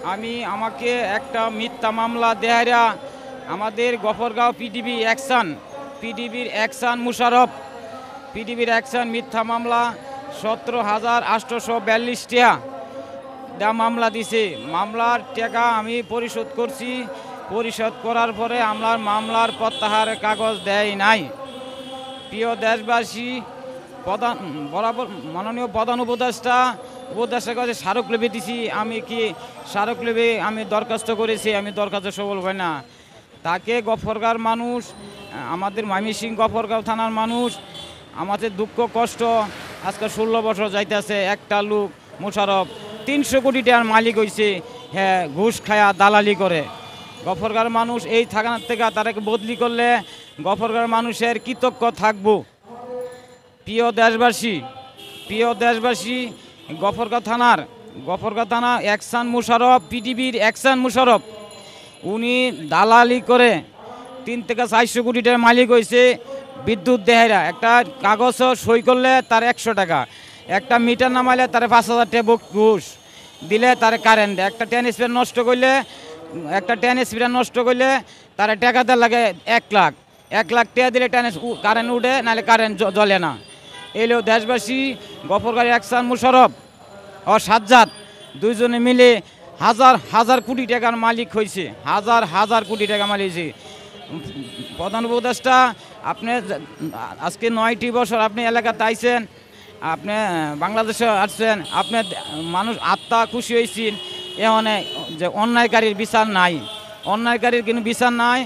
আমাকে একটা মিথ্যা মামলা দেহারা আমাদের গফরগাঁও পিডিবির অ্যাকশন মুশারফ পিডিবির অ্যাকশন মিথ্যা মামলা 17,842 টাকা দা মামলা দিছে। মামলার টাকা আমি পরিশোধ করছি। পরিশোধ করার পরে আমার মামলার প্রত্যাহারের কাগজ দেয় নাই। প্রিয় দেশবাসী, বরাবর মাননীয় প্রধান উপদেষ্টার কাছে স্মারকলিপি দিছি। আমি কি স্মারকলিপি আমি দরখাস্ত করেছি, আমি দরখাস্ত সফল হয় না। তাকে গফরগাঁওর মানুষ, আমাদের ময়মনসিংহ গফরগাঁও থানার মানুষ, আমাদের দুঃখ কষ্ট আজকে 16 বছর যাইতেছে। একটা লোক মোশারফ 300 কোটি টাকার মালিক হয়েছে, হ্যাঁ, ঘুষ খায়া দালালি করে। গফরগাঁওর মানুষ এই থানার থেকে তারাকে বদলি করলে গফরগাঁওর মানুষের কৃতজ্ঞ থাকবো। প্রিয় দেশবাসী, গফরগাঁও থানা অ্যাকশন মুশারফ, পিডিবির অ্যাকশন মুশারফ, উনি দালালি করে 3 থেকে 400 কোটি টাকার মালিক হয়েছে। বিদ্যুৎ দেহেরা একটা কাগজ সই করলে তার 100 টাকা, একটা মিটার নামাইলে তার 5,000 টাকা ঘুষ দিলে তার কারেন্ট দেয়। একটা ট্রান্সফার নষ্ট করলে তার টাকা দেওয়ার লাগে 1 লাখ টাকা দিলে কারেন্ট উঠে, নাহলে কারেন্ট জ্বলে না। এলো দেশবাসী, গফরগাঁও অ্যাকশন মুশারফ ও সাজ্জাদ দুইজনে মিলে হাজার কোটি টাকার মালিক হয়েছে। হাজার কোটি টাকা মালিক হয়েছে। প্রধান উপদেষ্টা, আপনি আজকে 9টি বছর আপনি এলাকাতে আইছেন, আপনি বাংলাদেশে আসছেন, আপনি মানুষ আত্মা খুশি হয়েছেন। এখানে যে অন্যায়কারীর বিচার নাই, অন্যায়কারীর কোনো বিচার নাই।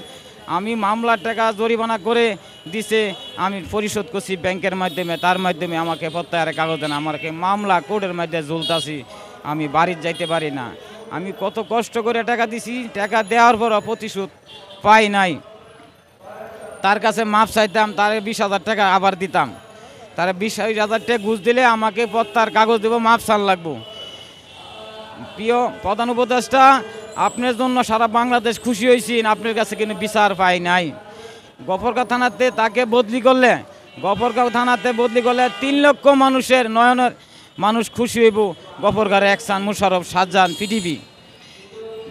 আমি মামলার টাকা জরিমানা করে দিছে, আমি পরিশোধ করছি ব্যাংকের মাধ্যমে, তার মাধ্যমে আমাকে প্রত্যাহারের কাগজ দেন। আমাকে মামলা কোর্টের মধ্যে ঝুলতাছি, আমি বাড়ির যাইতে পারি না। আমি কত কষ্ট করে টাকা দিছি, টাকা দেওয়ার পরও প্রতিশোধ পাই নাই। তার কাছে মাপ চাইতাম, তার 20,000 টাকা আবার দিতাম। তার 20,000 টাকা ঘুষ দিলে আমাকে প্রত্যাহার কাগজ দেবো, মাপ চাল লাগবো। প্রিয় প্রধান উপদেষ্টা, আপনার জন্য সারা বাংলাদেশ খুশি হয়েছেন, আপনার কাছে কিন্তু বিচার পাই নাই। গফরগাঁও থানাতে তাকে বদলি করলে 3 লক্ষ মানুষের নয়নের মানুষ খুশি হইব। গফরগাঁওয়ের অ্যাকশন মুশারফ, সাজ্জাদ, পিডিবি।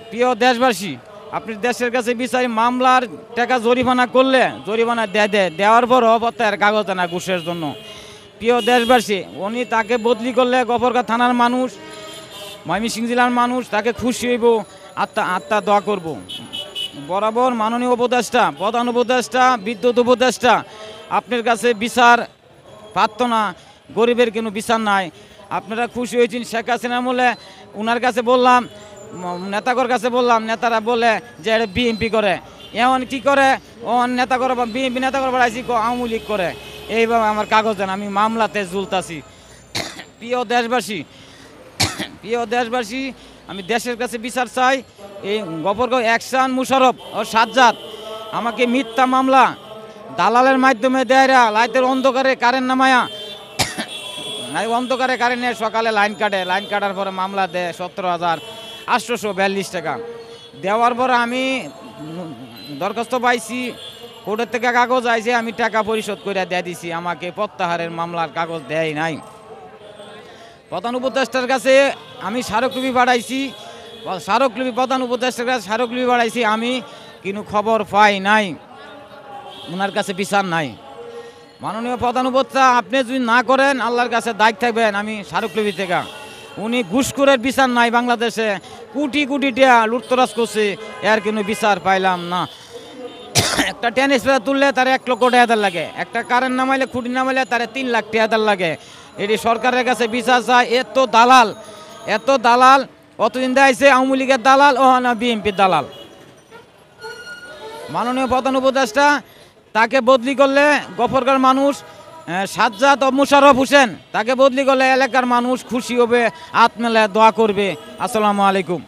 প্রিয় দেশবাসী, আপনি দেশের কাছে বিচারি মামলার টাকা জরিমানা করলে জরিমানা দেওয়ার পরও প্রত্যাহারের কাগজ না ঘুষের জন্য। প্রিয় দেশবাসী, উনি তাকে বদলি করলে গফরগাঁও থানার মানুষ, ময়মনসিংহ জেলার মানুষ তাকে খুশি হইব, আত্মা দোয়া করব। বরাবর মাননীয় উপদেষ্টা, প্রধান উপদেষ্টা, বিদ্যুৎ উপদেষ্টা, আপনার কাছে বিচার প্রার্থনা, গরিবের কোনো বিচার নাই। আপনারা খুশি হয়েছেন শেখ হাসিনা বলে, ওনার কাছে বললাম, নেতাকর কাছে বললাম, নেতারা বলে যে এটা বিএনপি করে। এমন কি করে, নেতা করে বিএনপি নেতা করে বাড়াইছি, আওয়ামী লীগ করে। এইভাবে আমার কাগজ দেন, আমি মামলাতে ঝুলতাছি। প্রিয় দেশবাসী, আমি দেশের কাছে বিচার চাই। এই গফরগাঁও অ্যাকশন মুশারফ ও সাজ্জাদ আমাকে মিথ্যা মামলা দালালের মাধ্যমে দেয়রা লাইটের অন্ধকারে কারেন্ট নামায়া, অন্ধকারে কারেন্ট নিয়ে সকালে লাইন কাটার পরে মামলা দেয় 17,842 টাকা। দেওয়ার পরে আমি দরখাস্ত পাইছি, কোর্টের থেকে কাগজ আইছে, আমি টাকা পরিশোধ করে দিয়ে দিছি। আমাকে প্রত্যাহারের মামলার কাগজ দেয় নাই। প্রধান উপদেষ্টার কাছে আমি স্মারকলিপি পাঠাইছি, প্রধান উপদেষ্টার কাছে স্মারকলিপি পাঠাইছি, আমি কিন্তু খবর পাই নাই, ওনার কাছে বিচার নাই। মাননীয় প্রধান উপদেষ্টা, আপনি যদি না করেন আল্লাহর কাছে দায়িত্ব থাকবেন। আমি স্মারকলিপি থেকে, উনি ঘুষখোরের বিচার নাই বাংলাদেশে, কোটি টাকা লুটতরাজ করছে, এর কোনো বিচার পাইলাম না। একটা ট্রান্সফার তুললে তার 1 লক্ষ টাকা লাগে, একটা কারেন্ট নামাইলে খুঁটি নামাইলে তার 3 লাখ টাকা লাগে। এটি সরকারের কাছে বিচার চায়। এত দালাল অতদিন দেয়ছে আওয়ামী লীগের দালাল, ও না বিএনপির দালাল। মাননীয় প্রধান উপদেষ্টা, তাকে বদলি করলে গফরগাঁওর মানুষ, সাজ্জাদ ও মুশারফ হোসেন, তাকে বদলি করলে এলাকার মানুষ খুশি হবে, হাত মেলে দোয়া করবে। আসসালামু আলাইকুম।